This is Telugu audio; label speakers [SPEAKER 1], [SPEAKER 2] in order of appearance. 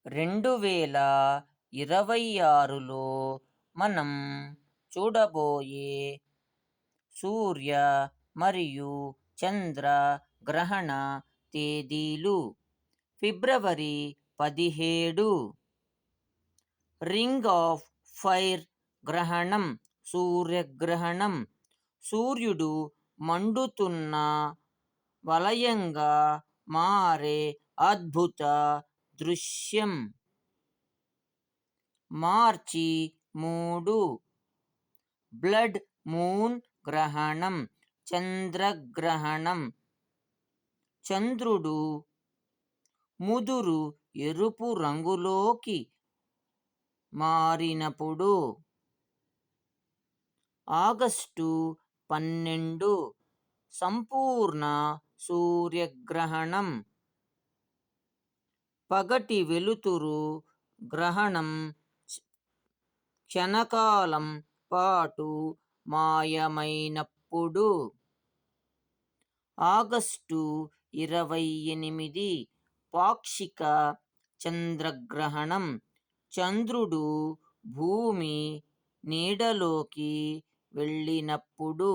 [SPEAKER 1] 2026లో మనం చూడబోయే సూర్య మరియు చంద్ర గ్రహణ తేదీలు: ఫిబ్రవరి 17 రింగ్ ఆఫ్ ఫైర్ గ్రహణం, సూర్యగ్రహణం. సూర్యుడు మండుతున్న వలయంగా మారే అద్భుత దృశ్యం. మార్చి 3 బ్లడ్ మూన్ గ్రహణం, చంద్రగ్రహణం. చంద్రుడు ముదురు ఎరుపు రంగులోకి మారినప్పుడు. ఆగస్టు 12 సంపూర్ణ సూర్యగ్రహణం, పగటి వెలుతురు గ్రహణం క్షణకాలం పాటు మాయమైనప్పుడు. ఆగస్టు 28 పాక్షిక చంద్రగ్రహణం, చంద్రుడు భూమి నీడలోకి వెళ్ళినప్పుడు.